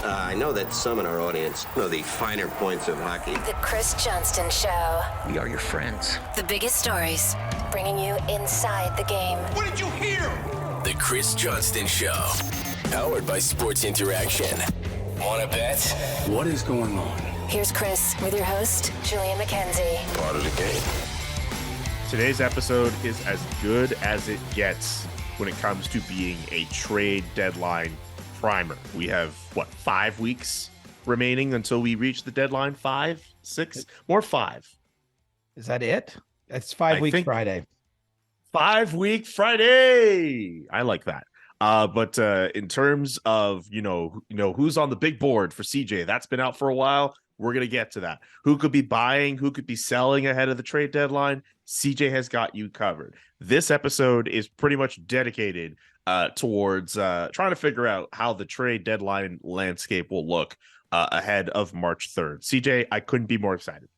I know that some in our audience know the finer points of hockey. The Chris Johnston Show. We are your friends. The biggest stories, bringing you inside the game. What did you hear? The Chris Johnston Show. Powered by Sports Interaction. Wanna bet? What is going on? Here's Chris with your host, Julian McKenzie. Part of the game. Today's episode is as good as it gets when it comes to being a trade deadline primer. We have, 5 weeks remaining until we reach the deadline? 5, 6, more 5. Is that it? It's 5 weeks Friday. 5 week Friday. I like that. But in terms of, who's on the big board for CJ, that's been out for a while. We're going to get to that. Who could be buying, who could be selling ahead of the trade deadline? CJ has got you covered. This episode is pretty much dedicated towards trying to figure out how the trade deadline landscape will look ahead of March 3rd. CJ, I couldn't be more excited.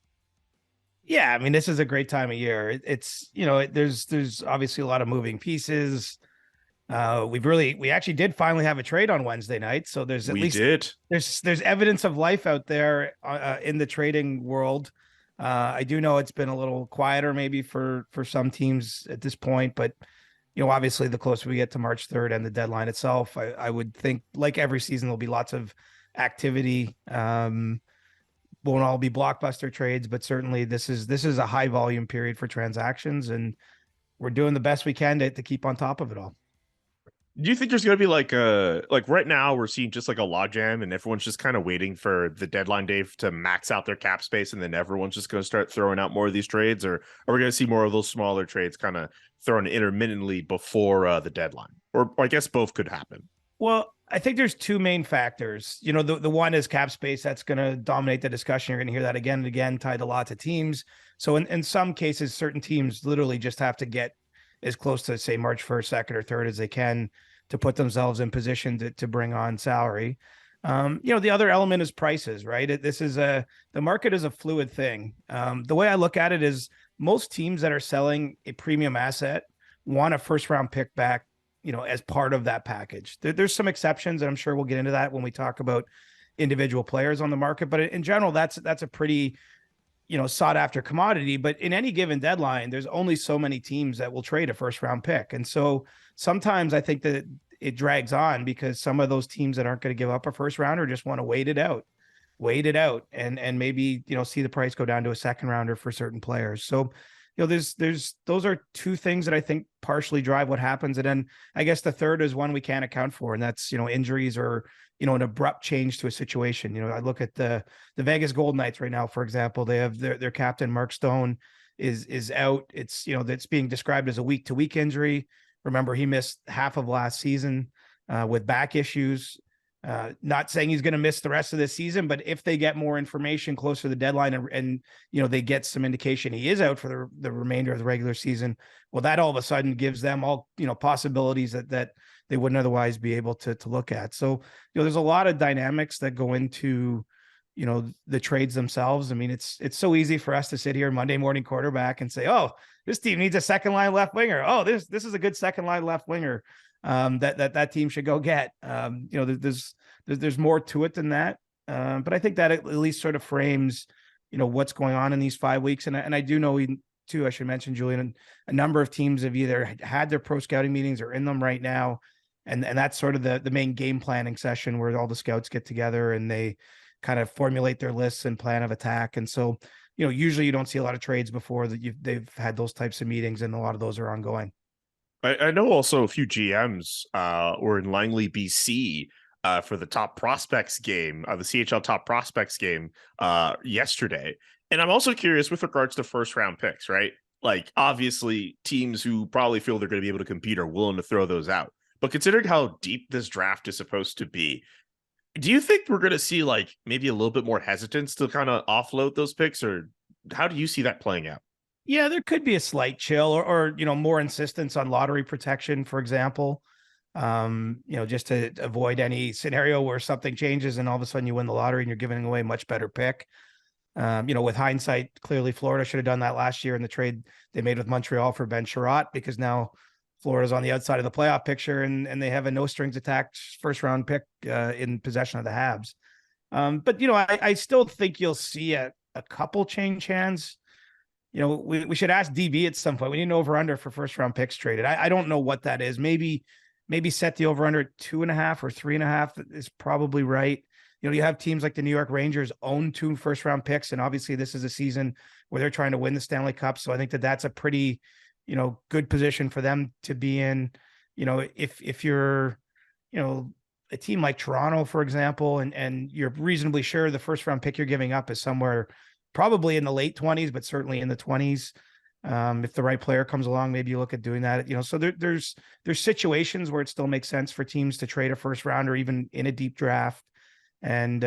Yeah, I mean, this is a great time of year. It's, there's obviously a lot of moving pieces. We actually did finally have a trade on Wednesday night. So there's there's evidence of life out there in the trading world. I do know it's been a little quieter maybe for some teams at this point, but obviously the closer we get to March 3rd and the deadline itself, I would think like every season, there'll be lots of activity. Won't all be blockbuster trades, but certainly this is a high volume period for transactions, and we're doing the best we can to keep on top of it all. Do you think there's going to be like right now we're seeing just like a logjam and everyone's just kind of waiting for the deadline day to max out their cap space and then everyone's just going to start throwing out more of these trades, or are we going to see more of those smaller trades kind of thrown intermittently before the deadline? Or I guess both could happen. Well, I think there's two main factors. The one is cap space. That's going to dominate the discussion. You're going to hear that again and again, tied to lots of teams. So in some cases, certain teams literally just have to get as close to, say, March 1st, 2nd, or 3rd as they can to put themselves in position to bring on salary. The other element is prices, right? The market is a fluid thing. The way I look at it is most teams that are selling a premium asset want a first round pick back, as part of that package. There's some exceptions, and I'm sure we'll get into that when we talk about individual players on the market. But in general, that's a pretty, sought after commodity. But in any given deadline, there's only so many teams that will trade a first round pick. And so sometimes I think that it drags on because some of those teams that aren't going to give up a first rounder just want to wait it out and maybe, see the price go down to a second rounder for certain players. So, those are two things that I think partially drive what happens. And then I guess the third is one we can't account for, and that's, injuries or, an abrupt change to a situation. I look at the Vegas Golden Knights right now, for example. They have their captain, Mark Stone, is out. It's, that's being described as a week-to-week injury. Remember, he missed half of last season with back issues. Not saying he's going to miss the rest of this season, but if they get more information closer to the deadline and they get some indication he is out for the remainder of the regular season, well, that all of a sudden gives them all, possibilities that they wouldn't otherwise be able to look at. So, there's a lot of dynamics that go into, the trades themselves. I mean, it's so easy for us to sit here Monday morning quarterback and say, oh, this team needs a second line left winger. Oh, this is a good second line left winger. That team should go get. There's more to it than that. But I think that at least sort of frames, what's going on in these 5 weeks. And I do know too, I should mention, Julian, a number of teams have either had their pro scouting meetings or in them right now. And that's sort of the main game planning session where all the scouts get together and they kind of formulate their lists and plan of attack. And so, usually you don't see a lot of trades before they've had those types of meetings, and a lot of those are ongoing. I know also a few GMs were in Langley, BC for the top prospects game, the CHL top prospects game yesterday. And I'm also curious with regards to first round picks, right? Like, obviously teams who probably feel they're going to be able to compete are willing to throw those out. But considering how deep this draft is supposed to be, do you think we're going to see like maybe a little bit more hesitance to kind of offload those picks, or how do you see that playing out? Yeah, there could be a slight chill or more insistence on lottery protection, for example, just to avoid any scenario where something changes and all of a sudden you win the lottery and you're giving away a much better pick. With hindsight, clearly Florida should have done that last year in the trade they made with Montreal for Ben Sherratt, because now Florida's on the outside of the playoff picture, and they have a no strings attached first round pick in possession of the Habs. But I still think you'll see a couple change hands. We should ask DB at some point. We need an over under for first round picks traded. I don't know what that is. Maybe set the over under 2.5 or 3.5 is probably right. You have teams like the New York Rangers own 2 first round picks, and obviously this is a season where they're trying to win the Stanley Cup. So I think that's a pretty, good position for them to be in. If you're, a team like Toronto, for example, and you're reasonably sure the first round pick you're giving up is somewhere probably in the late 20s, but certainly in the 20s. If the right player comes along, maybe you look at doing that. So there's situations where it still makes sense for teams to trade a first round or even in a deep draft. And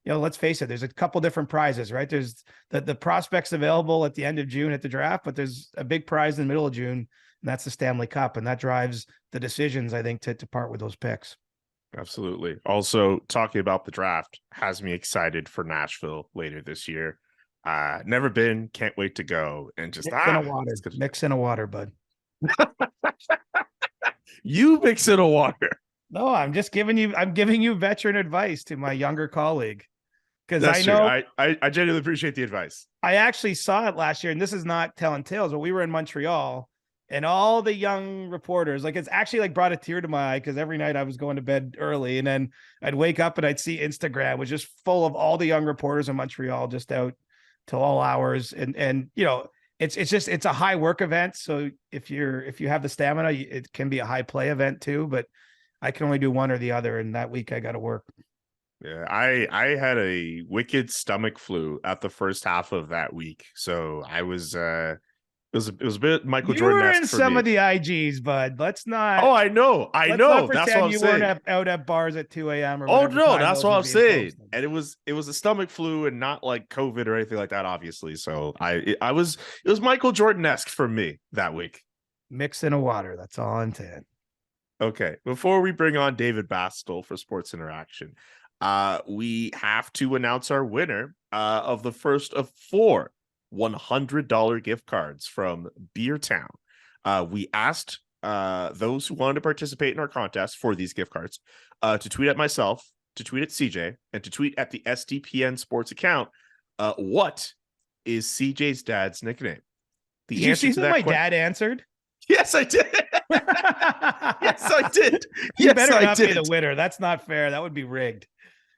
let's face it, there's a couple different prizes, right? There's the prospects available at the end of June at the draft, but there's a big prize in the middle of June, and that's the Stanley Cup, and that drives the decisions, I think, to part with those picks. Absolutely. Also, talking about the draft has me excited for Nashville later this year. Never been, can't wait to go, and just mix in a water, bud. You mix in a water. No, I'm giving you veteran advice to my younger colleague. Because I know I genuinely appreciate the advice. I actually saw it last year, and this is not telling tales, but we were in Montreal, and all the young reporters, it's actually brought a tear to my eye, because every night I was going to bed early, and then I'd wake up and I'd see Instagram was just full of all the young reporters in Montreal just out till all hours. And it's a high work event. So if you have the stamina, it can be a high play event too, but I can only do one or the other. And that week I got to work. Yeah, I had a wicked stomach flu at the first half of that week. So I was it was a bit Michael Jordan. You were in some of the IGs, bud. Let's not. Oh, I know. That's what I'm you saying. Weren't out at bars at 2 a.m. or oh no, that's what I'm saying. Posted. And it was a stomach flu and not like COVID or anything like that, obviously. So it was Michael Jordan-esque for me that week. Mix in a water. That's all I'm saying. Okay, before we bring on David Bastel for Sports Interaction, we have to announce our winner of the first of 4 $100 gift cards from Beer Town. We asked those who wanted to participate in our contest for these gift cards to tweet at myself, to tweet at CJ, and to tweet at the SDPN Sports account. What is CJ's dad's nickname? Did you see what my dad answered? Yes, I did. Yes, I did. You better not be the winner. That's not fair. That would be rigged.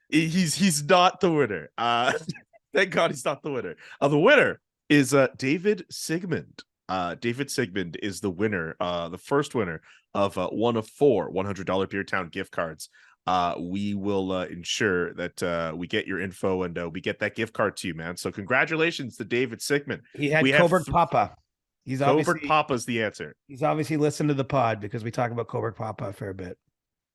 He's not the winner. Thank God he's not the winner. The winner is David Sigmund. David Sigmund is the winner, the first winner of one of 4 $100 Beer Town gift cards. We will ensure that we get your info and we get that gift card to you, man. So congratulations to David Sigmund. He had Coburg Papa. Coburg Papa's the answer. He's obviously listened to the pod because we talk about Coburg Papa a fair bit.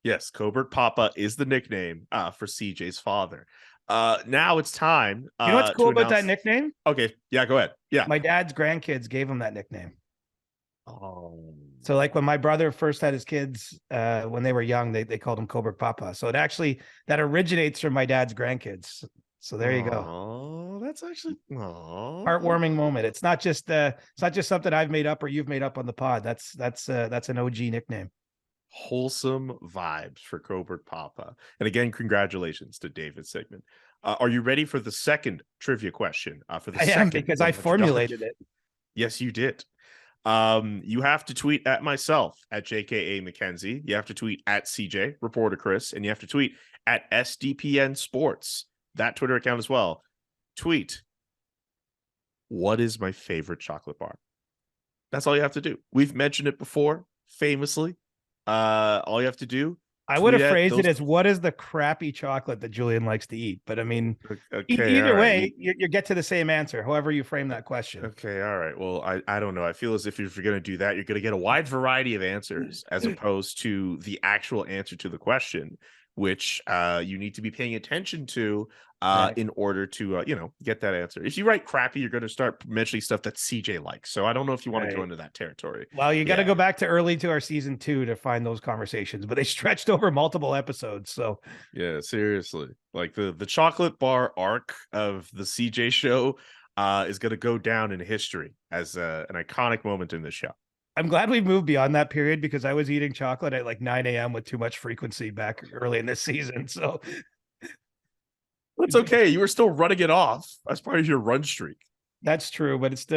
Yes, Coburg Papa is the nickname for CJ's father. Now it's time. You know what's cool about that nickname? Okay, yeah, go ahead. Yeah, my dad's grandkids gave him that nickname. Oh, so when my brother first had his kids, when they were young, they called him Coburg Papa. So that originates from my dad's grandkids. So there you go. Oh, that's actually heartwarming moment. It's not just something I've made up or you've made up on the pod. That's an OG nickname. Wholesome vibes for Coburg Papa. And again, congratulations to David Sigmund. Are you ready for the second trivia question? For the second, because I formulated it. Yes, you did. You have to tweet at myself at JKA McKenzie. You have to tweet at CJ Reporter Chris, and you have to tweet at SDPN Sports, that Twitter account as well. Tweet, what is my favorite chocolate bar? That's all you have to do. We've mentioned it before, famously. All you have to do. I would have phrased it as, what is the crappy chocolate that Julian likes to eat? But I mean, either way, you get to the same answer, however you frame that question. Okay, all right. Well, I don't know. I feel as if you're going to do that, you're going to get a wide variety of answers as opposed to the actual answer to the question, which you need to be paying attention to in order to, get that answer. If you write crappy, you're going to start mentioning stuff that CJ likes. So I don't know if you want to go into that territory. Well, you got to go back to early to our season 2 to find those conversations, but they stretched over multiple episodes. So yeah, seriously, like the chocolate bar arc of the CJ show is going to go down in history as an iconic moment in the show. I'm glad we moved beyond that period because I was eating chocolate at like 9 a.m. with too much frequency back early in this season. So That's okay. You were still running it off as part of your run streak. that's true, but it's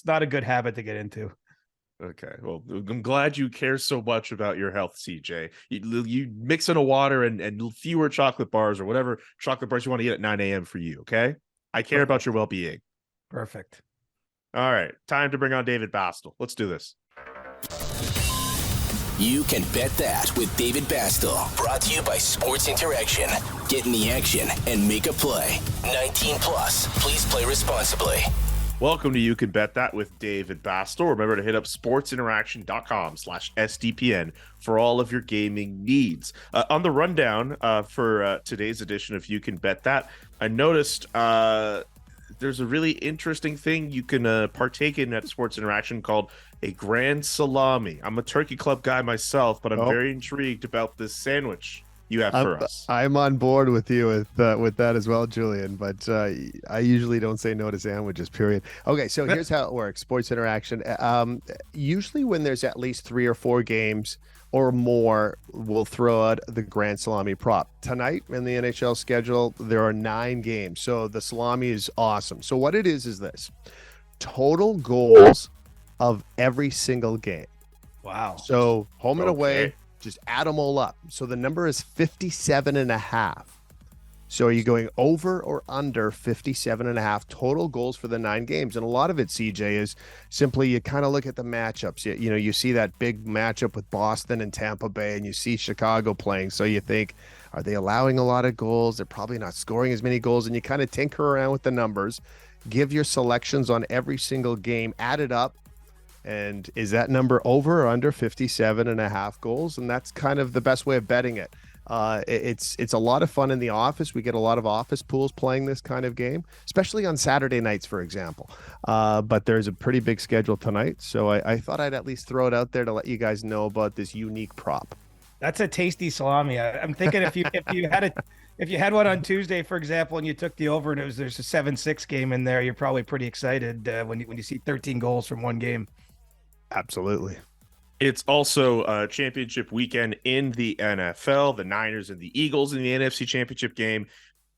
not a good habit to get into. Okay. Well, I'm glad you care so much about your health, CJ. You mix in a water and fewer chocolate bars or whatever chocolate bars you want to eat at 9 a.m. for you. Okay. I care about your well-being. Perfect. All right. Time to bring on David Bastel. Let's do this. You can bet that with David Bastel. Brought to you by Sports Interaction. Get in the action and make a play. 19 plus. Please play responsibly. Welcome to You Can Bet That with David Bastel. Remember to hit up sportsinteraction.com/SDPN for all of your gaming needs. On the rundown for today's edition of You Can Bet That, I noticed there's a really interesting thing you can partake in at Sports Interaction called a Grand Salami. I'm a Turkey Club guy myself, but I'm very intrigued about this sandwich you have for us. I'm on board with you with that as well, Julian, but I usually don't say no to sandwiches, period. Okay, so here's how it works. Sports Interaction. Usually when there's at least 3 or 4 games or more, we'll throw out the Grand Salami prop. Tonight in the NHL schedule, there are 9 games, so the salami is awesome. So what it is this. Total goals of every single game. Wow. So home and away, just add them all up. So the number is 57.5. So are you going over or under 57.5 total goals for the 9 games? And a lot of it, CJ, is simply you kind of look at the matchups. You know, you see that big matchup with Boston and Tampa Bay, and you see Chicago playing. So you think, are they allowing a lot of goals? They're probably not scoring as many goals. And you kind of tinker around with the numbers, give your selections on every single game, add it up. And is that number over or under 57.5 goals? And that's kind of the best way of betting it. It's a lot of fun in the office. We get a lot of office pools playing this kind of game, especially on Saturday nights, for example. But there's a pretty big schedule tonight. So I thought I'd at least throw it out there to let you guys know about this unique prop. That's a tasty salami. I'm thinking if you had one on Tuesday, for example, and you took the over and there's a 7-6 game in there, you're probably pretty excited when you see 13 goals from one game. Absolutely. It's also a championship weekend in the NFL. The Niners and the Eagles in the NFC Championship game,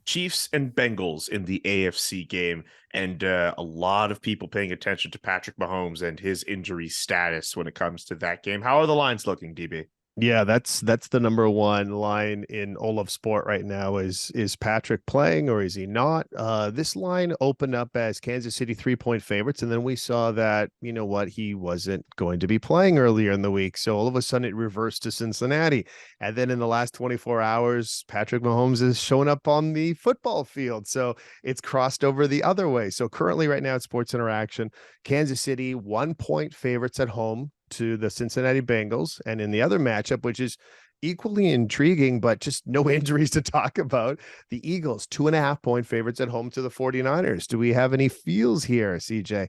Chiefs and Bengals in the AFC game, and a lot of people paying attention to Patrick Mahomes and his injury status when it comes to that game. How are the lines looking, DB? Yeah, that's the number one line in all of sport right now is Patrick playing or is he not? This line opened up as Kansas City 3-point favorites, and then we saw that, you know what, he wasn't going to be playing earlier in the week. So all of a sudden it reversed to Cincinnati. And then in the last 24 hours, Patrick Mahomes has shown up on the football field. So it's crossed over the other way. So currently right now at Sports Interaction, Kansas City 1-point favorites at home to the Cincinnati Bengals, and in the other matchup, which is equally intriguing, but just no injuries to talk about, the Eagles 2.5-point favorites at home to the 49ers. Do we have any feels here, CJ,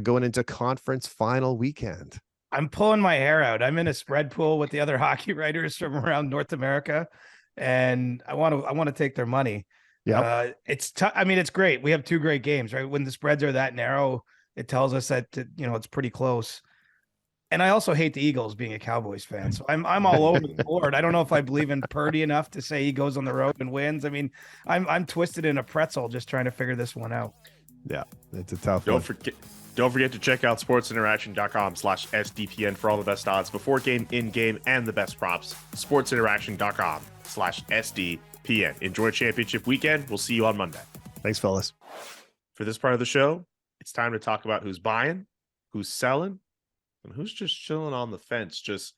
going into conference final weekend? I'm pulling my hair out. I'm in a spread pool with the other hockey writers from around North America, and I want to take their money. Yeah, it's I mean, it's great. We have 2 great games, right? When the spreads are that narrow, it tells us that it's pretty close. And I also hate the Eagles, being a Cowboys fan. So I'm all over the board. I don't know if I believe in Purdy enough to say he goes on the road and wins. I mean, I'm twisted in a pretzel just trying to figure this one out. Yeah, it's a tough one. Don't forget to check out sportsinteraction.com/SDPN for all the best odds before game, in game, and the best props. sportsinteraction.com/SDPN. Enjoy championship weekend. We'll see you on Monday. Thanks, fellas. For this part of the show, it's time to talk about who's buying, who's selling, and who's just chilling on the fence, just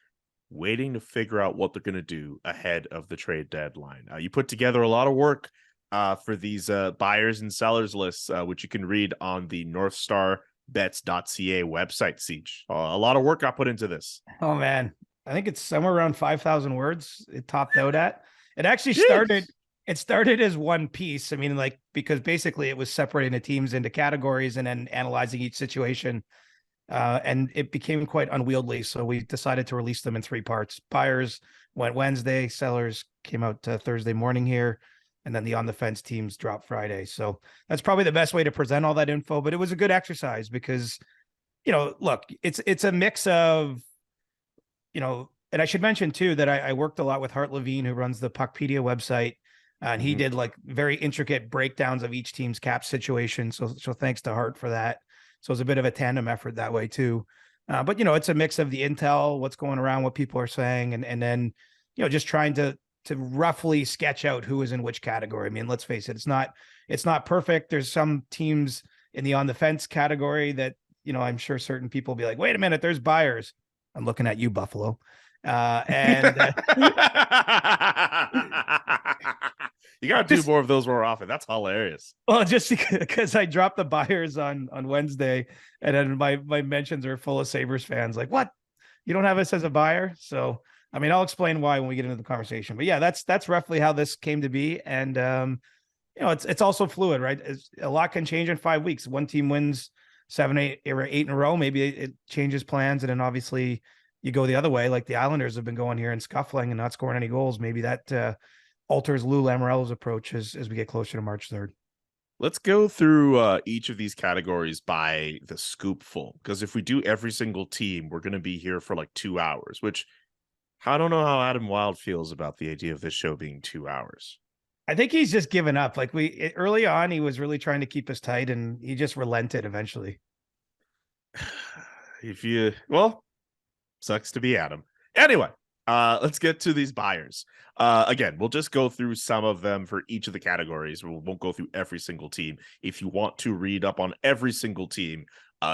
waiting to figure out what they're going to do ahead of the trade deadline. You put together a lot of work for these buyers and sellers lists, which you can read on the northstarbets.ca website, Siege. A lot of work got put into this. Oh, man. I think it's somewhere around 5,000 words it topped out at. It actually started... It started as one piece. I mean, because basically it was separating the teams into categories and then analyzing each situation. And it became quite unwieldy. So we decided to release them in 3 parts. Buyers went Wednesday, sellers came out Thursday morning here, and then the on the fence teams dropped Friday. So that's probably the best way to present all that info. But it was a good exercise because look, it's a mix of, and I should mention too that I worked a lot with Hart Levine, who runs the Puckpedia website, and he did like very intricate breakdowns of each team's cap situation. So thanks to Hart for that. So it's a bit of a tandem effort that way too. But it's a mix of the intel, what's going around, what people are saying, and then just trying to roughly sketch out who is in which category. I mean, let's face it, it's not perfect. There's some teams in the on the fence category that I'm sure certain people will be like, wait a minute, there's buyers. I'm looking at you, Buffalo. And you got to do more of those more often. That's hilarious. Well, just because I dropped the buyers on Wednesday, and then my mentions are full of Sabres fans. Like, what? You don't have us as a buyer? So, I mean, I'll explain why when we get into the conversation. But yeah, that's roughly how this came to be. And it's also fluid, right? A lot can change in 5 weeks. One team wins 7, 8 in a row. Maybe it changes plans, and then obviously you go the other way, like the Islanders have been going here and scuffling and not scoring any goals. Maybe that alters Lou Lamoriello's approach as we get closer to March 3rd. Let's go through each of these categories by the scoopful, because if we do every single team, we're going to be here for like 2 hours, which I don't know how Adam Wild feels about the idea of this show being 2 hours. I think he's just given up. Like early on, he was really trying to keep us tight, and he just relented eventually. Sucks to be Adam. Anyway, let's get to these buyers. Again, we'll just go through some of them for each of the categories. We won't go through every single team. If you want to read up on every single team,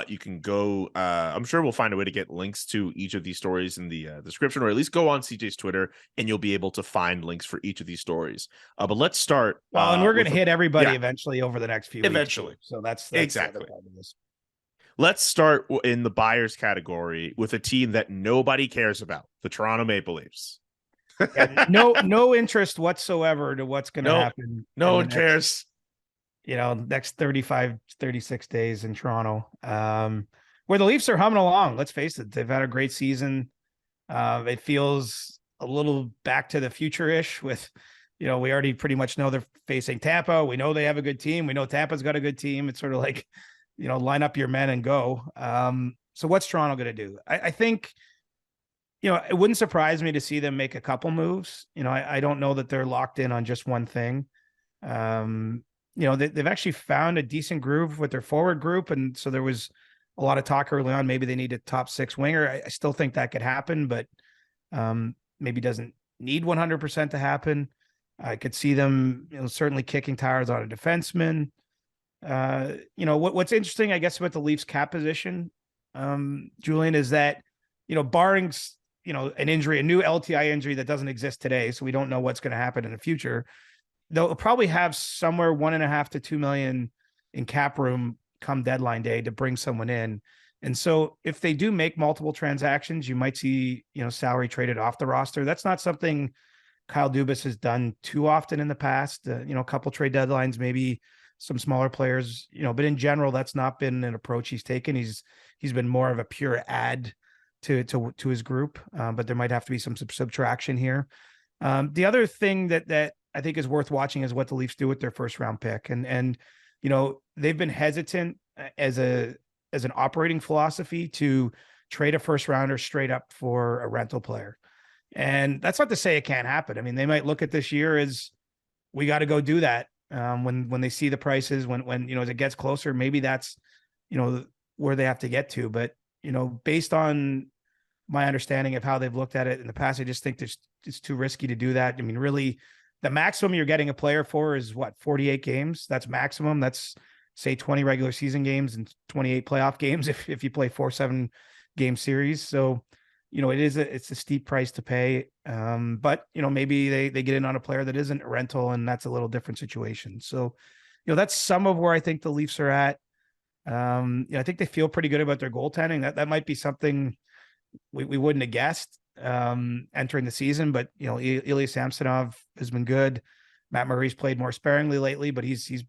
you can go. I'm sure we'll find a way to get links to each of these stories in the description, or at least go on CJ's Twitter, and you'll be able to find links for each of these stories. But let's start. Well, and we're going to hit everybody eventually over the next few weeks. Eventually. So that's exactly. Let's start in the buyers category with a team that nobody cares about, the Toronto Maple Leafs. No interest whatsoever to what's going to happen. No one cares. Next 35, 36 days in Toronto, where the Leafs are humming along. Let's face it. They've had a great season. It feels a little back to the future-ish with, we already pretty much know they're facing Tampa. We know they have a good team. We know Tampa's got a good team. It's sort of like, line up your men and go. So what's Toronto going to do? I think, it wouldn't surprise me to see them make a couple moves. I don't know that they're locked in on just one thing. They've actually found a decent groove with their forward group. And so there was a lot of talk early on. Maybe they need a top 6 winger. I still think that could happen, but maybe doesn't need 100% to happen. I could see them certainly kicking tires on a defenseman. What's interesting, I guess, about the Leafs cap position, Julian, is that, barring, an injury, a new LTI injury that doesn't exist today, so we don't know what's going to happen in the future, they'll probably have somewhere $1.5 to $2 million in cap room come deadline day to bring someone in. And so if they do make multiple transactions, you might see, salary traded off the roster. That's not something Kyle Dubas has done too often in the past. A couple trade deadlines, maybe some smaller players, but in general, that's not been an approach he's taken. He's been more of a pure add to his group, but there might have to be some subtraction here. The other thing that I think is worth watching is what the Leafs do with their first round pick. And they've been hesitant as an operating philosophy to trade a first rounder straight up for a rental player. And that's not to say it can't happen. I mean, they might look at this year as we got to go do that. When they see the prices, when as it gets closer, maybe that's, where they have to get to. But, based on my understanding of how they've looked at it in the past, I just think it's too risky to do that. I mean, really, the maximum you're getting a player for is 48 games. That's maximum. That's say 20 regular season games and 28 playoff games if you play 4-7 game series. So, it's a steep price to pay. But, maybe they get in on a player that isn't a rental, and that's a little different situation. So, that's some of where I think the Leafs are at. I think they feel pretty good about their goaltending. That might be something we wouldn't have guessed entering the season, but, Ilya Samsonov has been good. Matt Murray's played more sparingly lately, but he's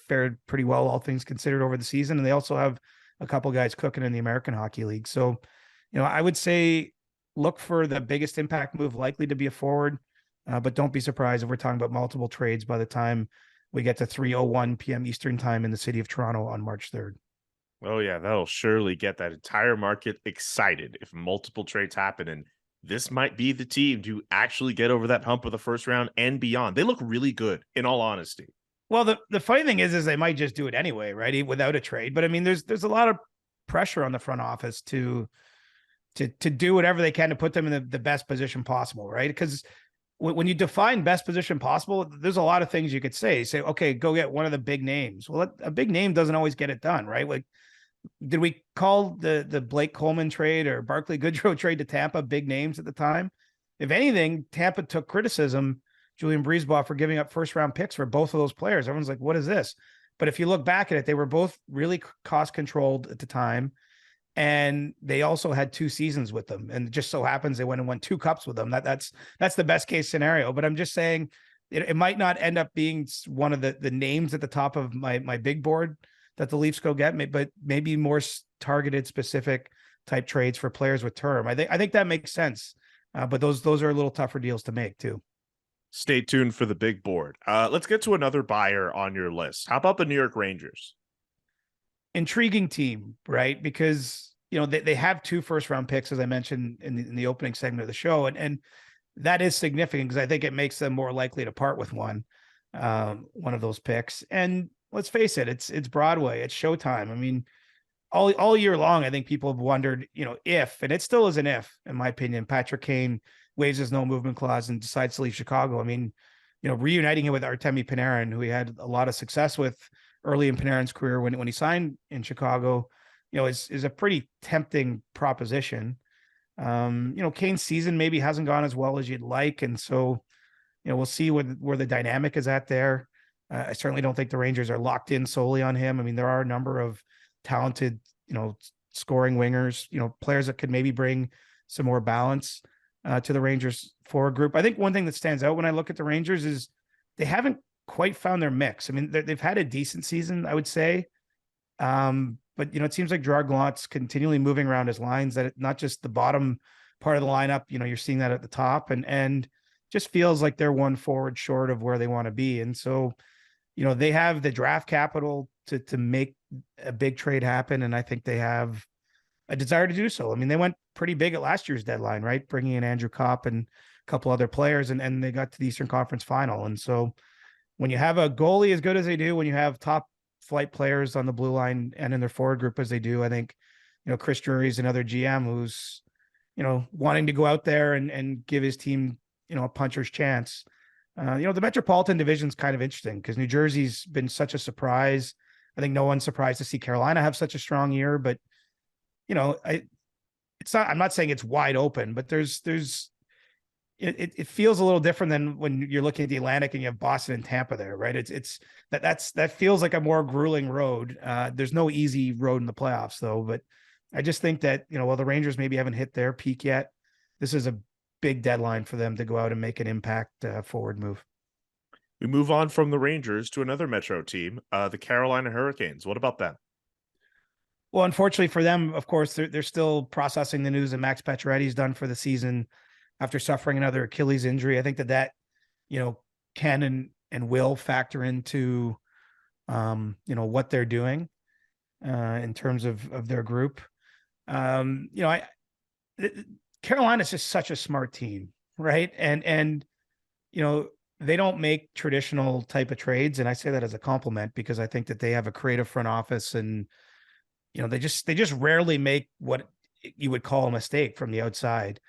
fared pretty well, all things considered, over the season. And they also have a couple guys cooking in the American Hockey League. So, I would say look for the biggest impact move likely to be a forward, but don't be surprised if we're talking about multiple trades by the time we get to 3:01 p.m. Eastern time in the city of Toronto on March 3rd. Oh yeah, that'll surely get that entire market excited if multiple trades happen, and this might be the team to actually get over that hump of the first round and beyond. They look really good, in all honesty. Well, the funny thing is they might just do it anyway, right? Without a trade. But I mean, there's a lot of pressure on the front office to do whatever they can to put them in the best position possible, right? Because when you define best position possible, there's a lot of things you could say. Say, okay, go get one of the big names. Well, a big name doesn't always get it done, right? Like, did we call the Blake Coleman trade or Barclay Goodrow trade to Tampa big names at the time? If anything, Tampa took criticism, Julian Breezeball, for giving up first round picks for both of those players. Everyone's like, what is this? But if you look back at it, they were both really cost controlled at the time. And they also had 2 seasons with them. And it just so happens they went and won 2 cups with them. That's the best case scenario. But I'm just saying it might not end up being one of the names at the top of my big board that the Leafs go get, but maybe more targeted, specific type trades for players with term. I think that makes sense. But those are a little tougher deals to make too. Stay tuned for the big board. Let's get to another buyer on your list. How about the New York Rangers? Intriguing team, right? Because, you know, they have 2 first round picks, as I mentioned in the opening segment of the show. And that is significant because I think it makes them more likely to part with one of those picks. And let's face it, it's Broadway, it's showtime. I mean, all year long, I think people have wondered, you know, if, and it still is an if, in my opinion, Patrick Kane waives his no movement clause and decides to leave Chicago. I mean, you know, reuniting him with Artemi Panarin, who he had a lot of success with early in Panarin's career when he signed in Chicago, you know, is a pretty tempting proposition. You know, Kane's season maybe hasn't gone as well as you'd like. And so, you know, we'll see where the dynamic is at there. I certainly don't think the Rangers are locked in solely on him. I mean, there are a number of talented, you know, scoring wingers, you know, players that could maybe bring some more balance to the Rangers forward group. I think one thing that stands out when I look at the Rangers is they haven't quite found their mix. I mean, they've had a decent season, I would say. But, you know, it seems like Gerard Gallant's continually moving around his lines, that not just the bottom part of the lineup, you know, you're seeing that at the top, and just feels like they're one forward short of where they want to be. And so, you know, they have the draft capital to make a big trade happen. And I think they have a desire to do so. I mean, they went pretty big at last year's deadline, right? Bringing in Andrew Kopp and a couple other players, and they got to the Eastern Conference Final. And so when you have a goalie as good as they do, when you have top flight players on the blue line and in their forward group as they do, I think, you know, Chris Drury's another GM who's, you know, wanting to go out there and give his team, you know, a puncher's chance. You know, the Metropolitan Division is kind of interesting because New Jersey's been such a surprise. I think no one's surprised to see Carolina have such a strong year, but, you know, I'm not saying it's wide open, but it feels a little different than when you're looking at the Atlantic and you have Boston and Tampa there, right? That feels like a more grueling road. There's no easy road in the playoffs though, but I just think that, you know, while the Rangers maybe haven't hit their peak yet, this is a big deadline for them to go out and make an impact forward move. We move on from the Rangers to another Metro team, the Carolina Hurricanes. What about them? Well, unfortunately for them, of course, they're still processing the news that Max Pacioretty's done for the season after suffering another Achilles injury. I think that, you know, can and will factor into, you know, what they're doing in terms of their group. You know, Carolina's just such a smart team, right? And, you know, they don't make traditional type of trades. And I say that as a compliment because I think that they have a creative front office, and, you know, they just rarely make what you would call a mistake from the outside.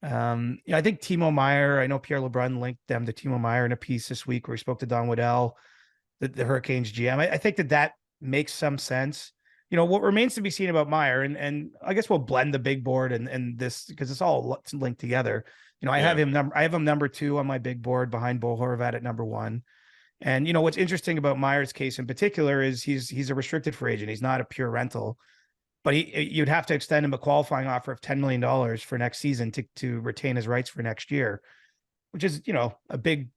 You know, I think Timo Meier, I know Pierre LeBrun linked them to Timo Meier in a piece this week where he spoke to Don Waddell, the Hurricanes GM. I think that makes some sense. You know, what remains to be seen about Meier, and I guess we'll blend the big board and this because it's all linked together. You know, I have him number 2 on my big board behind Bo Horvat at number 1. And, you know, what's interesting about Meier's case in particular is he's a restricted free agent. He's not a pure rental, but you'd have to extend him a qualifying offer of $10 million for next season to retain his rights for next year, which is, you know, a big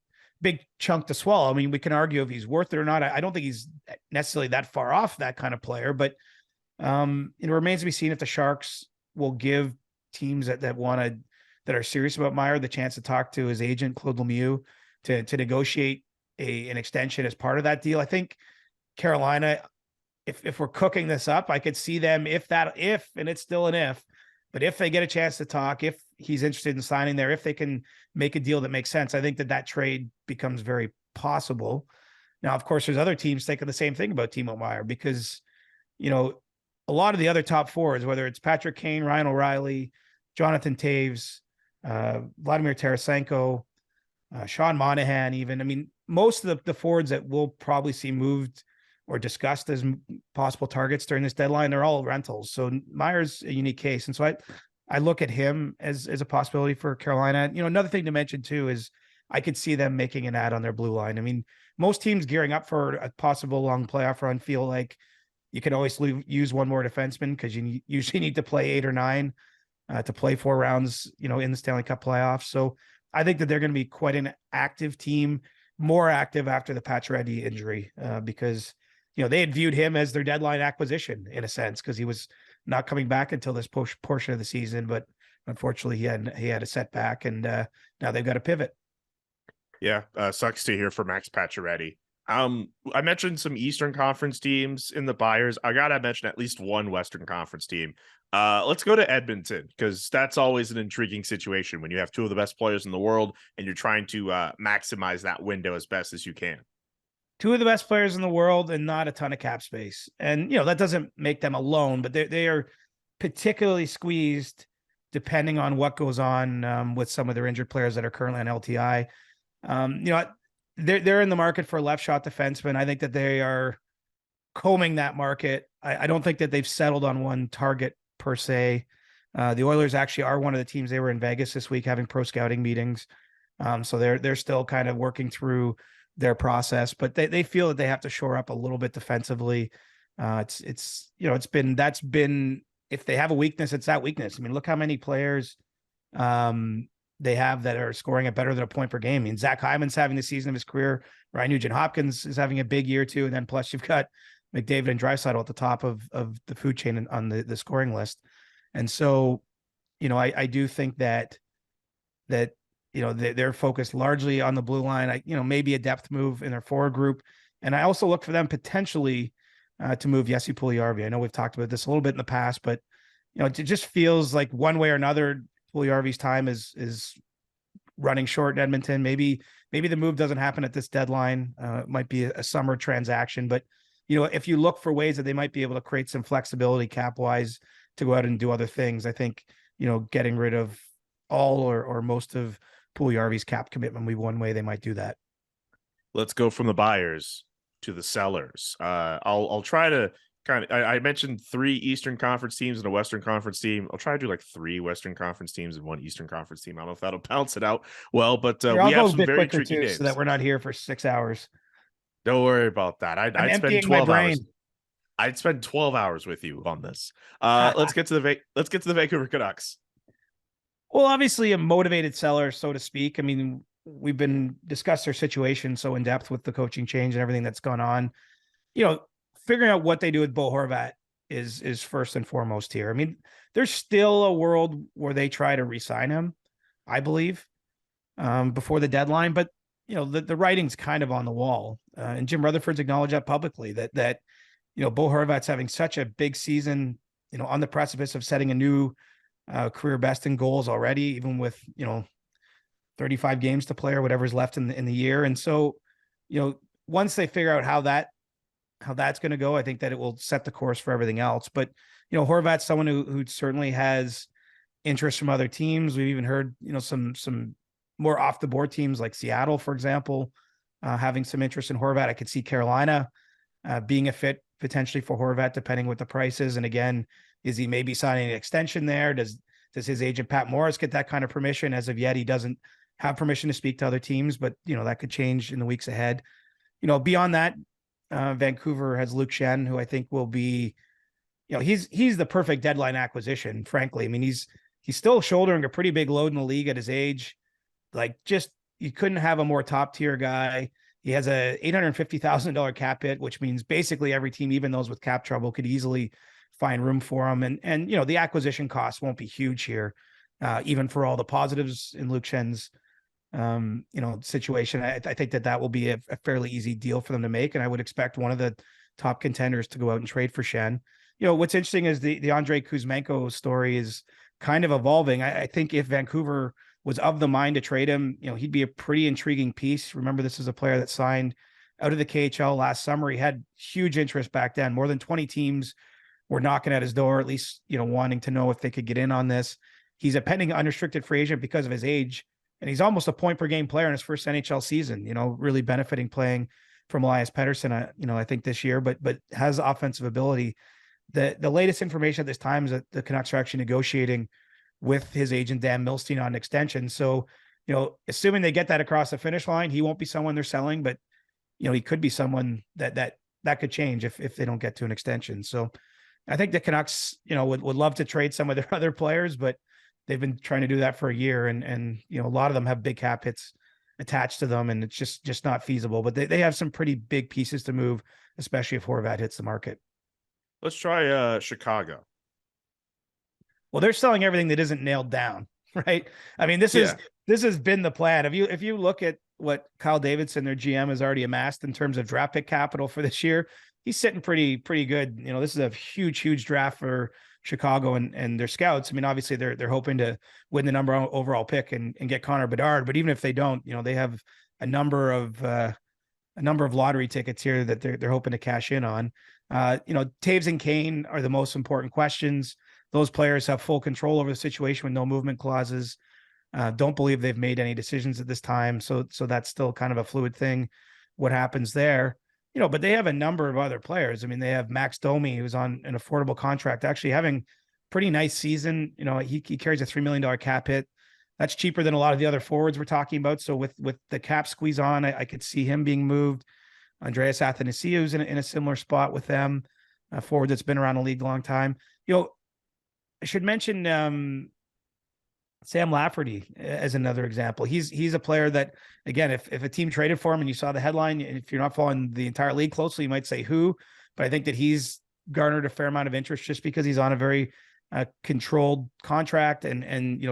chunk to swallow. I mean, we can argue if he's worth it or not. I don't think he's necessarily that far off that kind of player, but it remains to be seen if the Sharks will give teams that are serious about Meier the chance to talk to his agent, Claude Lemieux, to negotiate an extension as part of that deal. I think Carolina, if we're cooking this up, I could see them and it's still an if, but if they get a chance to talk, if he's interested in signing there, if they can make a deal that makes sense, I think that trade becomes very possible. Now, of course, there's other teams thinking the same thing about Timo Meier because, a lot of the other top forwards, whether it's Patrick Kane, Ryan O'Reilly, Jonathan Taves, Vladimir Tarasenko, Sean Monahan, even. I mean, most of the forwards that we'll probably see moved or discussed as possible targets during this deadline, they're all rentals. So Meier's a unique case. And so I look at him as a possibility for Carolina. Another thing to mention too is I could see them making an ad on their blue line. I mean, most teams gearing up for a possible long playoff run feel like you can always use one more defenseman because you usually need to play 8 or 9 to play 4 rounds, in the Stanley Cup playoffs. So I think that they're going to be quite an active team, more active after the Pacioretty injury because, they had viewed him as their deadline acquisition in a sense because he was not coming back until this portion of the season. But unfortunately, he had a setback and now they've got to pivot. Yeah, sucks to hear for Max Pacioretty. I mentioned some Eastern Conference teams in the buyers. I gotta mention at least one Western Conference team. Let's go to Edmonton because that's always an intriguing situation when you have 2 of the best players in the world and you're trying to maximize that window as best as you can. 2 of the best players in the world and not a ton of cap space, and that doesn't make them alone, but they are particularly squeezed depending on what goes on with some of their injured players that are currently on LTI. They're in the market for a left shot defenseman. I think that they are combing that market. I don't think that they've settled on one target per se. The Oilers actually are one of the teams. They were in Vegas this week having pro scouting meetings. So they're still kind of working through their process, but they feel that they have to shore up a little bit defensively. It's that's been, if they have a weakness, it's that weakness. I mean, look how many players they have that are scoring at better than a point per game. I mean, Zach Hyman's having the season of his career. Ryan Nugent-Hopkins is having a big year too. And then plus you've got McDavid and Draisaitl at the top of the food chain on the scoring list. And so, I do think that they're focused largely on the blue line. Maybe a depth move in their forward group. And I also look for them potentially to move Jesse Puljujarvi. I know we've talked about this a little bit in the past, but it just feels like one way or another, Puljujarvi's time is running short in Edmonton. Maybe the move doesn't happen at this deadline. It might be a summer transaction, but if you look for ways that they might be able to create some flexibility cap wise to go out and do other things, I think, getting rid of all or most of Puljujarvi's cap commitment would be one way they might do that. Let's go from the buyers to the sellers. I'll try to I mentioned 3 Eastern Conference teams and a Western Conference team. I'll try to do like 3 Western Conference teams and 1 Eastern Conference team. I don't know if that'll balance it out well, but we have some very tricky names. So that we're not here for 6 hours. Don't worry about that. I'd spend 12 hours. I'd spend 12 hours with you on this. Let's get to the Vancouver Canucks. Well, obviously a motivated seller, so to speak. I mean, we've been discussed their situation so in depth with the coaching change and everything that's gone on. Figuring out what they do with Bo Horvat is first and foremost here. I mean, there's still a world where they try to re-sign him, I believe, before the deadline. But the writing's kind of on the wall, and Jim Rutherford's acknowledged that publicly that Bo Horvat's having such a big season, on the precipice of setting a new career best in goals already, even with 35 games to play or whatever's left in the year. And so, once they figure out how that's going to go, I think that it will set the course for everything else. But, Horvat's someone who certainly has interest from other teams. We've even heard, some more off the board teams like Seattle, for example, having some interest in Horvat. I could see Carolina being a fit potentially for Horvat, depending what the price is. And again, is he maybe signing an extension there? Does his agent, Pat Morris, get that kind of permission? As of yet, he doesn't have permission to speak to other teams, but, that could change in the weeks ahead. Beyond that, Vancouver has Luke Shen, who I think will be, he's the perfect deadline acquisition, frankly. I mean, he's still shouldering a pretty big load in the league at his age. Like, just, you couldn't have a more top tier guy. He has a $850,000 cap hit, which means basically every team, even those with cap trouble, could easily find room for him. And the acquisition costs won't be huge here, even for all the positives in Luke Shen's situation. I think that will be a fairly easy deal for them to make. And I would expect one of the top contenders to go out and trade for Schenn. What's interesting is the Andrei Kuzmenko story is kind of evolving. I think if Vancouver was of the mind to trade him, he'd be a pretty intriguing piece. Remember, this is a player that signed out of the KHL last summer. He had huge interest back then. More than 20 teams were knocking at his door, at least, wanting to know if they could get in on this. He's a pending unrestricted free agent because of his age, and he's almost a point per game player in his first NHL season, really benefiting playing from Elias Pettersson, I think this year, but has offensive ability. The latest information at this time is that the Canucks are actually negotiating with his agent, Dan Milstein, on an extension. So, assuming they get that across the finish line, he won't be someone they're selling, but, he could be someone that could change if they don't get to an extension. So I think the Canucks, would love to trade some of their other players, but they've been trying to do that for a year. And a lot of them have big cap hits attached to them, and it's just not feasible. But they have some pretty big pieces to move, especially if Horvat hits the market. Let's try Chicago. Well, they're selling everything that isn't nailed down, right? I mean, this has been the plan. If you look at what Kyle Davidson, their GM, has already amassed in terms of draft pick capital for this year, he's sitting pretty good. This is a huge draft for Chicago and their scouts. I mean, obviously they're hoping to win the number one overall pick and get Connor Bedard, but even if they don't, they have a number of lottery tickets here that they're hoping to cash in on. Taves and Kane are the most important questions. Those players have full control over the situation with no movement clauses. Don't believe they've made any decisions at this time. So that's still kind of a fluid thing, what happens there. But they have a number of other players. I mean, they have Max Domi, who's on an affordable contract, actually having pretty nice season. He carries a $3 million cap hit. That's cheaper than a lot of the other forwards we're talking about. So with the cap squeeze on, I could see him being moved. Andreas Athanasiou's in a similar spot with them, a forward that's been around the league a long time. I should mention Sam Lafferty as another example. He's a player that, again, if a team traded for him and you saw the headline, and if you're not following the entire league closely, you might say who, but I think that he's garnered a fair amount of interest just because he's on a very controlled contract and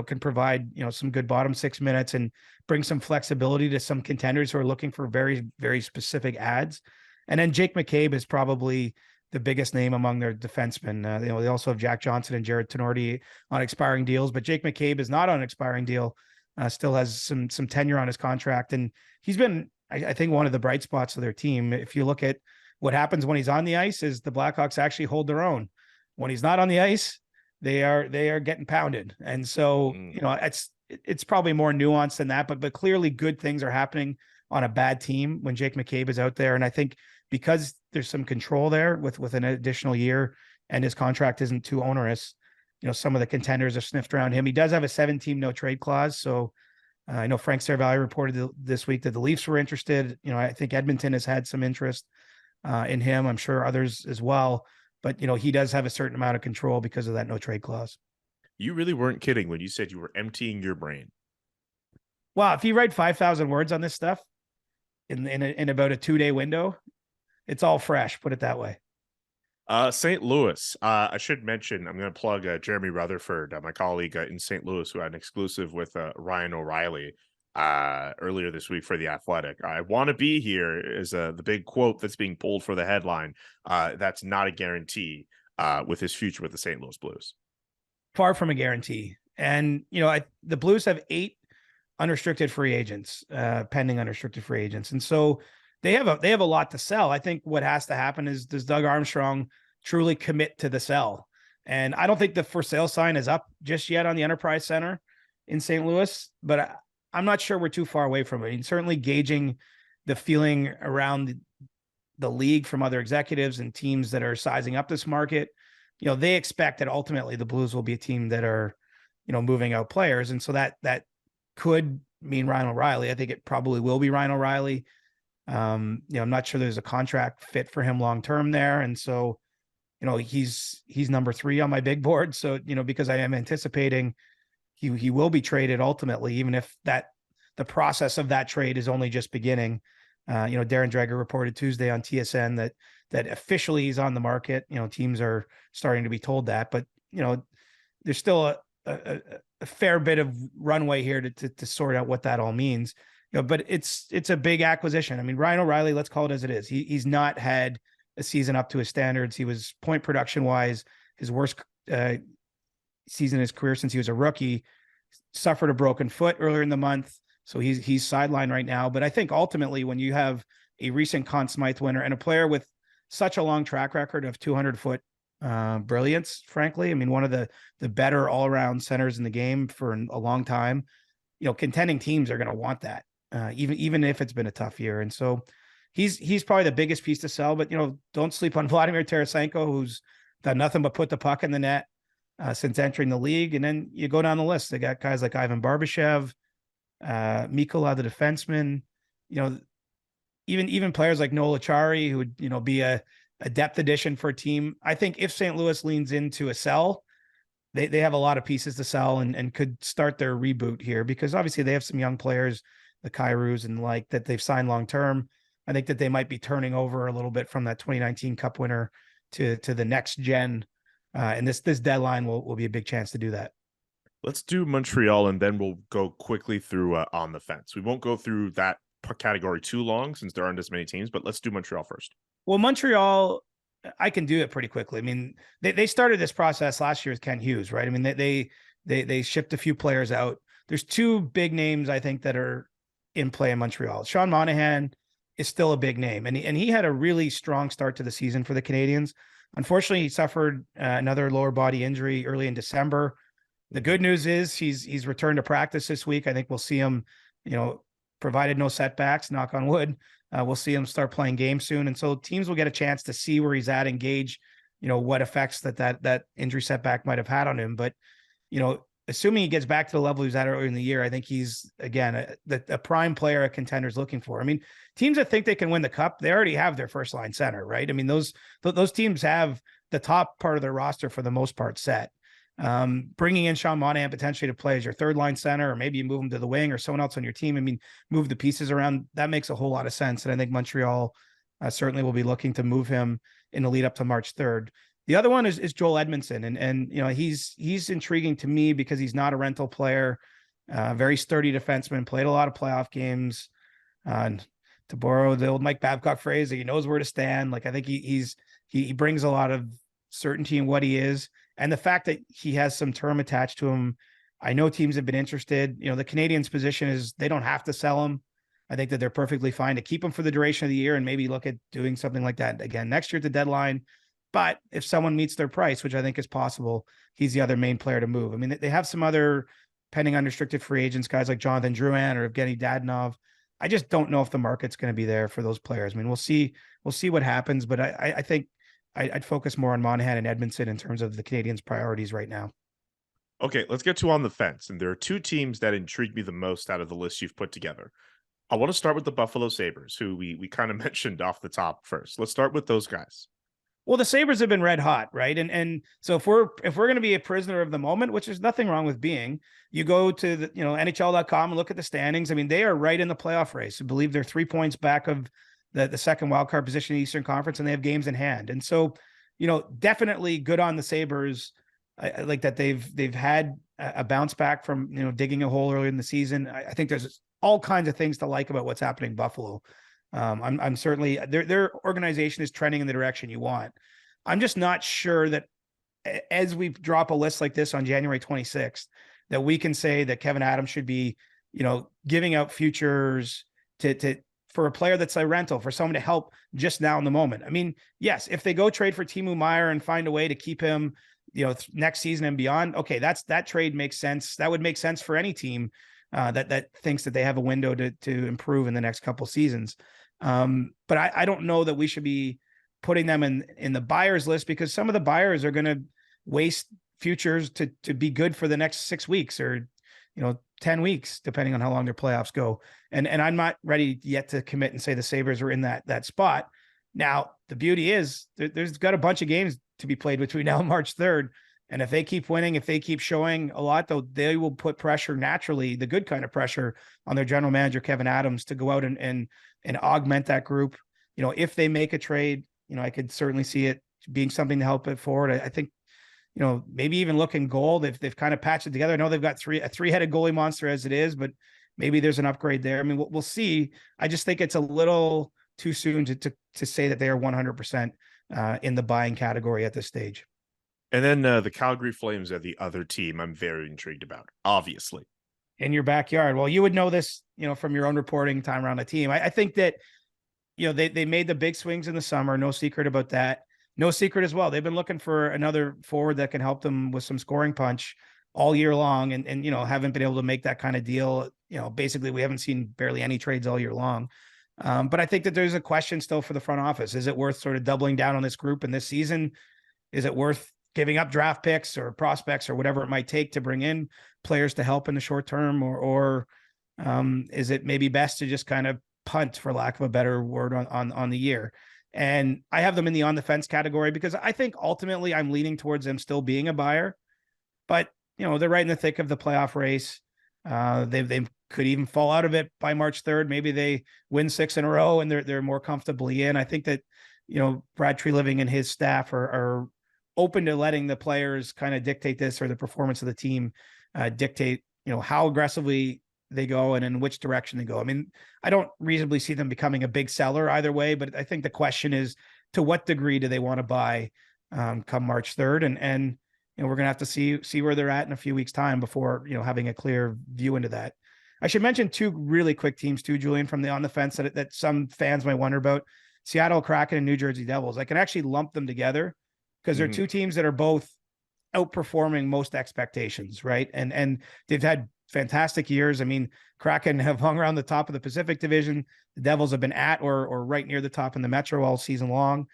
can provide, some good bottom 6 minutes and bring some flexibility to some contenders who are looking for very, very specific ads. And then Jake McCabe is probably the biggest name among their defensemen. They also have Jack Johnson and Jared Tenorti on expiring deals, but Jake McCabe is not on an expiring deal, still has some tenure on his contract. And he's been, I think, one of the bright spots of their team. If you look at what happens when he's on the ice, is the Blackhawks actually hold their own. When he's not on the ice, they are getting pounded. And so, it's probably more nuanced than that, but clearly good things are happening on a bad team when Jake McCabe is out there. And I think because there's some control there with an additional year and his contract isn't too onerous, some of the contenders are sniffed around him. He does have a 7-team no trade clause. So I know Frank Cervalli reported this week that the Leafs were interested. I think Edmonton has had some interest in him. I'm sure others as well, but he does have a certain amount of control because of that no trade clause. You really weren't kidding when you said you were emptying your brain. Wow. If you write 5,000 words on this stuff in about a 2-day window, it's all fresh, put it that way. St. Louis. I should mention, I'm going to plug Jeremy Rutherford, my colleague in St. Louis, who had an exclusive with Ryan O'Reilly earlier this week for The Athletic. I want to be here is the big quote that's being pulled for the headline. That's not a guarantee with his future with the St. Louis Blues. Far from a guarantee. And, the Blues have 8 unrestricted free agents, pending unrestricted free agents. And so they have a lot to sell. I think what has to happen is, does Doug Armstrong truly commit to the sell? And I don't think the for sale sign is up just yet on the Enterprise Center in St. Louis, but I'm not sure we're too far away from it. And certainly gauging the feeling around the league from other executives and teams that are sizing up this market, they expect that ultimately the Blues will be a team that are, moving out players. And so that could mean Ryan O'Reilly. I think it probably will be Ryan O'Reilly. I'm not sure there's a contract fit for him long-term there. And so, he's number 3 on my big board. So, because I am anticipating he will be traded ultimately, even if the process of that trade is only just beginning. Darren Dreger reported Tuesday on TSN that officially he's on the market. Teams are starting to be told that, but there's still a fair bit of runway here to sort out what that all means. But it's a big acquisition. I mean, Ryan O'Reilly, let's call it as it is. He's not had a season up to his standards. He was point production wise, his worst season in his career since he was a rookie, suffered a broken foot earlier in the month. So he's sidelined right now. But I think ultimately when you have a recent Conn Smythe winner and a player with such a long track record of 200-foot brilliance, frankly, I mean, one of the better all-around centers in the game for a long time, contending teams are going to want that, even if it's been a tough year. And so he's probably the biggest piece to sell, but don't sleep on Vladimir Tarasenko, who's done nothing but put the puck in the net since entering the league. And then you go down the list. They got guys like Ivan Barbashev, Mikola, the defenseman, even players like Noel Achari, who would, be a depth addition for a team. I think if St. Louis leans into a sell, they have a lot of pieces to sell and could start their reboot here, because obviously they have some young players, the Kairos and that they've signed long-term. I think that they might be turning over a little bit from that 2019 Cup winner to the next gen. And this deadline will be a big chance to do that. Let's do Montreal, and then we'll go quickly through on the fence. We won't go through that category too long since there aren't as many teams, but let's do Montreal first. Well, Montreal, I can do it pretty quickly. I mean, they started this process last year with Ken Hughes, right? I mean, they shipped a few players out. There's two big names, I think, that are in play in Montreal. Sean Monahan is still a big name, and he had a really strong start to the season for the Canadiens. Unfortunately, he suffered another lower body injury early in December. The good news is he's returned to practice this week. I think we'll see him, provided no setbacks, knock on wood, we'll see him start playing games soon. And so teams will get a chance to see where he's at, engage, what effects that injury setback might have had on him. But, assuming he gets back to the level he was at earlier in the year, I think he's, again, a prime player a contender's looking for. I mean, teams that think they can win the Cup, they already have their first line center, right? I mean, those teams have the top part of their roster for the most part set. Bringing in Sean Monahan potentially to play as your third line center, or maybe you move him to the wing or someone else on your team. I mean, move the pieces around. That makes a whole lot of sense. And I think Montreal certainly will be looking to move him in the lead up to March 3rd. The other one is Joel Edmondson. And he's intriguing to me because he's not a rental player, very sturdy defenseman, played a lot of playoff games. To borrow the old Mike Babcock phrase, he knows where to stand. I think he brings a lot of certainty in what he is. And the fact that he has some term attached to him, I know teams have been interested. The Canadiens' position is they don't have to sell him. I think that they're perfectly fine to keep him for the duration of the year and maybe look at doing something like that again next year at the deadline. But if someone meets their price, which I think is possible, he's the other main player to move. I mean, they have some other pending unrestricted free agents, guys like Jonathan Drouin or Evgeny Dadonov. I just don't know if the market's going to be there for those players. I mean, we'll see what happens, but I think I'd focus more on Monahan and Edmondson in terms of the Canadiens' priorities right now. Okay, let's get to on the fence. And there are two teams that intrigue me the most out of the list you've put together. I want to start with the Buffalo Sabres, who we kind of mentioned off the top first. Let's start with those guys. Well, the Sabres have been red hot, right? And so if we're going to be a prisoner of the moment, which there's nothing wrong with being, you go to the NHL.com and look at the standings. I mean, they are right in the playoff race. I believe they're 3 points back of the second wildcard position in the Eastern Conference, and they have games in hand. And so, definitely good on the Sabres. I like that they've had a bounce back from, digging a hole earlier in the season. I think there's all kinds of things to like about what's happening in Buffalo. I'm certainly their organization is trending in the direction you want. I'm just not sure that as we drop a list like this on January 26th, that we can say that Kevin Adams should be, giving out futures for a player that's a rental, for someone to help just now in the moment. I mean, yes, if they go trade for Timo Meier and find a way to keep him, next season and beyond, okay, that trade makes sense. That would make sense for any team that thinks that they have a window to improve in the next couple seasons. But I don't know that we should be putting them in the buyers list, because some of the buyers are going to waste futures to be good for the next 6 weeks or 10 weeks, depending on how long their playoffs go. And I'm not ready yet to commit and say the Sabres are in that spot. Now, the beauty is there's got a bunch of games to be played between now and March 3rd. And if they keep winning, if they keep showing a lot, though, they will put pressure naturally, the good kind of pressure, on their general manager, Kevin Adams, to go out and augment that group. If they make a trade, I could certainly see it being something to help it forward. I think, maybe even looking goal. They've kind of patched it together. I know they've got a three-headed goalie monster as it is, but maybe there's an upgrade there. I mean, we'll see. I just think it's a little too soon to say that they are 100% in the buying category at this stage. And then the Calgary Flames are the other team I'm very intrigued about, obviously. In your backyard. Well, you would know this, from your own reporting time around the team. I think that, they made the big swings in the summer. No secret about that. No secret as well. They've been looking for another forward that can help them with some scoring punch all year long, and haven't been able to make that kind of deal. Basically we haven't seen barely any trades all year long. But I think that there's a question still for the front office. Is it worth sort of doubling down on this group in this season? Is it worth giving up draft picks or prospects or whatever it might take to bring in players to help in the short term, or is it maybe best to just kind of punt, for lack of a better word, on the year? And I have them in the on the fence category because I think ultimately I'm leaning towards them still being a buyer, but they're right in the thick of the playoff race. They could even fall out of it by March 3rd. Maybe they win 6 in a row and they're more comfortably in. I think that, Brad Treliving and his staff are open to letting the players kind of dictate this, or the performance of the team dictate, how aggressively they go and in which direction they go. I mean, I don't reasonably see them becoming a big seller either way, but I think the question is, to what degree do they want to buy come March 3rd? And we're going to have to see where they're at in a few weeks' time before, having a clear view into that. I should mention 2 really quick teams too, Julian, from the on the fence that some fans might wonder about: Seattle Kraken and New Jersey Devils. I can actually lump them together because they're 2 teams that are both outperforming most expectations, right? And they've had fantastic years. I mean, Kraken have hung around the top of the Pacific Division. The Devils have been at or right near the top in the Metro all season long.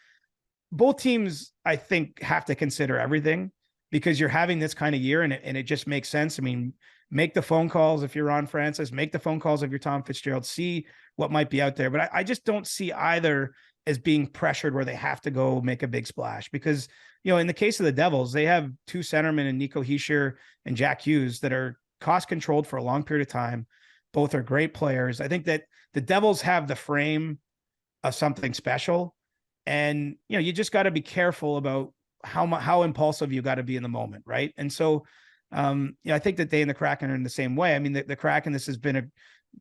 Both teams, I think, have to consider everything, because you're having this kind of year and it just makes sense. I mean, make the phone calls if you're Ron Francis, make the phone calls if you're Tom Fitzgerald, see what might be out there. But I just don't see either as being pressured where they have to go make a big splash, because, in the case of the Devils, they have 2 centermen in Nico Hischier and Jack Hughes that are cost controlled for a long period of time. Both are great players. I think that the Devils have the frame of something special, and, you just got to be careful about how impulsive you got to be in the moment. Right. And so, I think that they and the Kraken are in the same way. I mean, the Kraken, this has been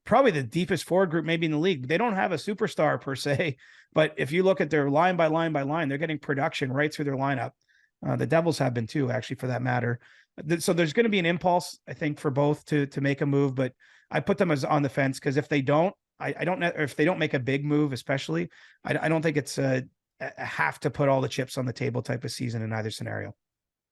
probably the deepest forward group maybe in the league. They don't have a superstar per se, but if you look at their line by line by line, they're getting production right through their lineup. The Devils have been too, actually, for that matter. So there's going to be an impulse, I think, for both to make a move, but I put them as on the fence, because if they don't, I don't know if they don't make a big move, especially, I don't think it's a have to put all the chips on the table type of season in either scenario.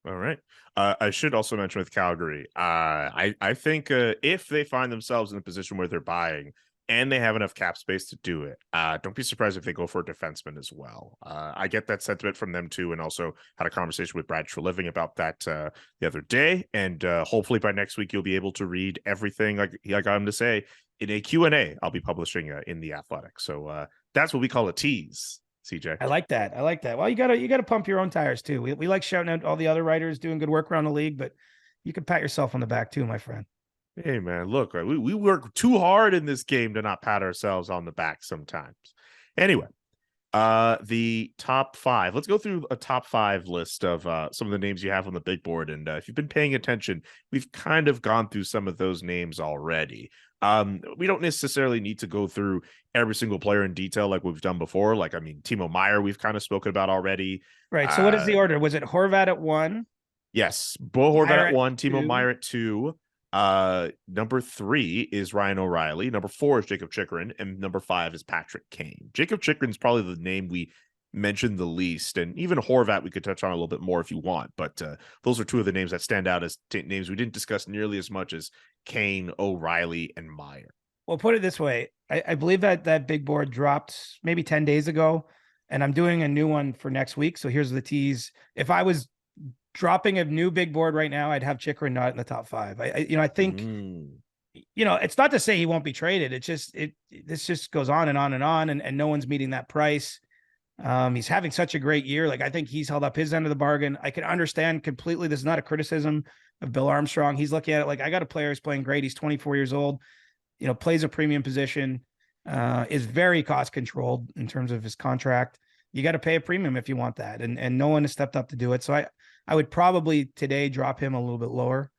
All right. I should also mention with Calgary, I think if they find themselves in a position where they're buying and they have enough cap space to do it, don't be surprised if they go for a defenseman as well. I get that sentiment from them too, and also had a conversation with Brad Treliving about that the other day. And hopefully by next week, you'll be able to read everything like I got him to say in a Q&A I'll be publishing in The Athletic. So that's what we call a tease. CJ. I like that. Well, you gotta pump your own tires too. We like shouting out all the other writers doing good work around the league, but you can pat yourself on the back too, my friend. Hey man, look, we work too hard in this game to not pat ourselves on the back sometimes. Anyway, the top 5. Let's go through a top 5 list of some of the names you have on the big board. And if you've been paying attention, we've kind of gone through some of those names already. We don't necessarily need to go through every single player in detail like we've done before. Like, I mean, Timo Meier, we've kind of spoken about already. Right. So what is the order? Was it Horvat at 1? Yes. Bo Horvat at 1, Timo 2. Meier at 2. Number 3 is Ryan O'Reilly. Number 4 is Jacob Chychrun. And number 5 is Patrick Kane. Jacob Chychrun is probably the name we mentioned the least. And even Horvat, we could touch on a little bit more if you want. But those are 2 of the names that stand out as names we didn't discuss nearly as much as Kane, O'Reilly, and Meier. Well, put it this way. I believe that big board dropped maybe 10 days ago, and I'm doing a new one for next week. So here's the tease. If I was dropping a new big board right now, I'd have Chychrun not in the top 5. I think, it's not to say he won't be traded. It's just, this just goes on and on and on, and no one's meeting that price. He's having such a great year. Like, I think he's held up his end of the bargain. I can understand completely. This is not a criticism of Bill Armstrong. He's looking at it like, I got a player who's playing great. He's 24 years old, plays a premium position, is very cost controlled in terms of his contract. You got to pay a premium if you want that. And no one has stepped up to do it. So I would probably today drop him a little bit lower.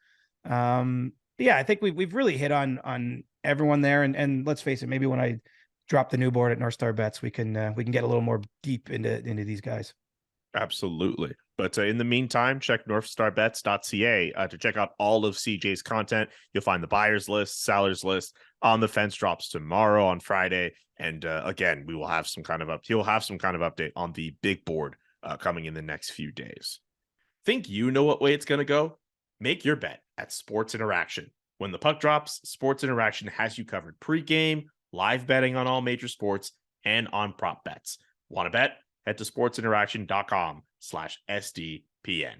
Yeah, I think we've really hit on everyone there. And let's face it, maybe when I drop the new board at North Star Bets, we can get a little more deep into these guys. Absolutely. But in the meantime, check northstarbets.ca to check out all of CJ's content. You'll find the buyers list, sellers list. On the Fence drops tomorrow on Friday. And again, we will have some kind of he'll have some kind of update on the big board coming in the next few days. Think you know what way it's going to go? Make your bet at Sports Interaction. When the puck drops, Sports Interaction has you covered pregame, live betting on all major sports, and on prop bets. Want to bet? Head to sportsinteraction.com/SDPN.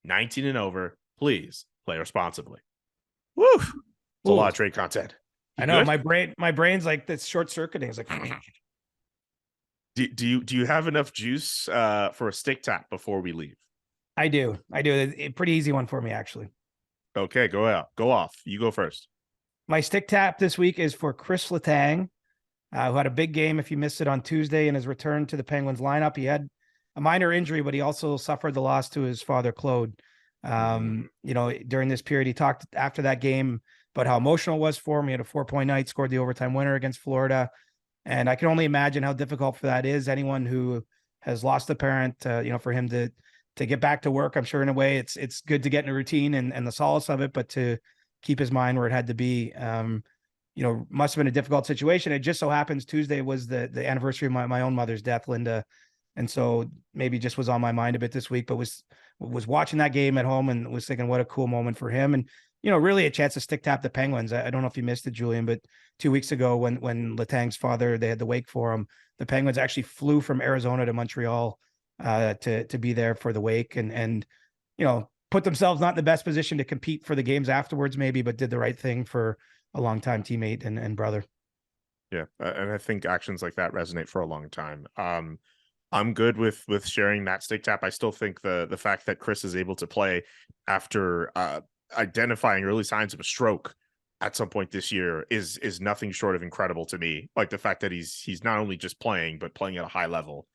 19 and over. Please play responsibly. Woo! It's a lot of trade content. I know my brain's like this short circuiting. It's like, do you have enough juice for a stick tap before we leave? I do. A pretty easy one for me, actually. Okay, go off. You go first. My stick tap this week is for Chris Letang, who had a big game if you missed it on Tuesday in his return to the Penguins lineup. He had a minor injury, but he also suffered the loss to his father, Claude. During this period, he talked after that game about how emotional it was for him. He had a 4-point night, scored the overtime winner against Florida. And I can only imagine how difficult for that is. Anyone who has lost a parent, for him to get back to work, I'm sure in a way it's good to get in a routine and the solace of it, but to keep his mind where it had to be, must have been a difficult situation. It just so happens Tuesday was the anniversary of my own mother's death, Linda. And so maybe just was on my mind a bit this week, but was watching that game at home and was thinking what a cool moment for him. And, really a chance to stick tap the Penguins. I don't know if you missed it, Julian, but 2 weeks ago when Letang's father, they had the wake for him, the Penguins actually flew from Arizona to Montreal to be there for the wake and put themselves not in the best position to compete for the games afterwards, maybe, but did the right thing for a longtime teammate and brother. Yeah. And I think actions like that resonate for a long time. I'm good with sharing that stick tap. I still think the fact that Chris is able to play after identifying early signs of a stroke at some point this year is nothing short of incredible to me. Like the fact that he's not only just playing, but playing at a high level.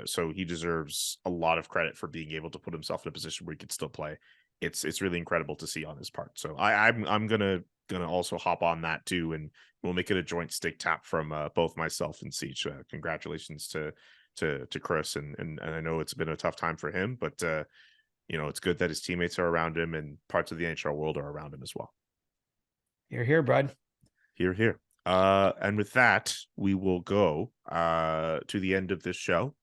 So he deserves a lot of credit for being able to put himself in a position where he could still play. It's really incredible to see on his part. So I'm gonna also hop on that too, and we'll make it a joint stick tap from both myself and Siege. Congratulations to Chris, and I know it's been a tough time for him, but it's good that his teammates are around him and parts of the NHL world are around him as well. You're here, bud. Here. And with that, we will go to the end of this show.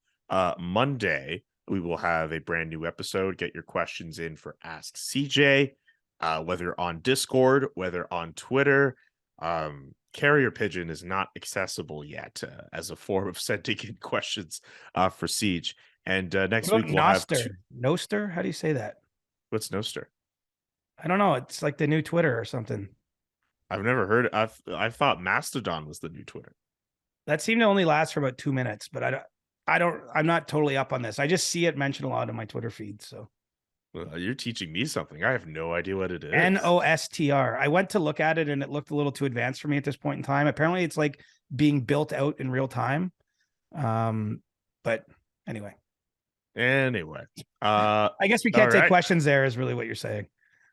Monday, we will have a brand new episode. Get your questions in for Ask CJ, whether on Discord, whether on Twitter. Carrier pigeon is not accessible yet as a form of sending in questions for Siege. And next week we'll have Noster. How do you say that? What's Noster? I don't know. It's like the new Twitter or something. I've never heard it. I thought Mastodon was the new Twitter. That seemed to only last for about 2 minutes, but I'm not totally up on this. I just see it mentioned a lot in my Twitter feed. So you're teaching me something. I have no idea what it is. Nostr. I went to look at it and it looked a little too advanced for me at this point in time. Apparently it's like being built out in real time. But anyway. I guess we can't take questions there is really what you're saying.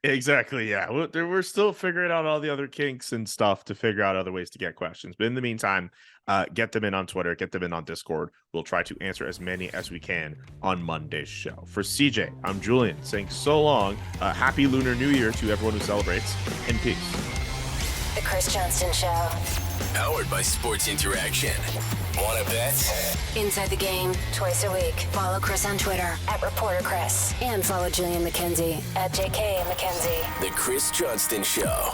Exactly. Yeah. We're still figuring out all the other kinks and stuff to figure out other ways to get questions. But in the meantime, get them in on Twitter, get them in on Discord. We'll try to answer as many as we can on Monday's show. For CJ, I'm Julian saying so long. Happy Lunar New Year to everyone who celebrates, and peace. The Chris Johnston Show. Powered by Sports Interaction. Want to bet? Inside the Game, twice a week. Follow Chris on Twitter @ReporterChris. And follow Julian McKenzie @JKMcKenzie. The Chris Johnston Show.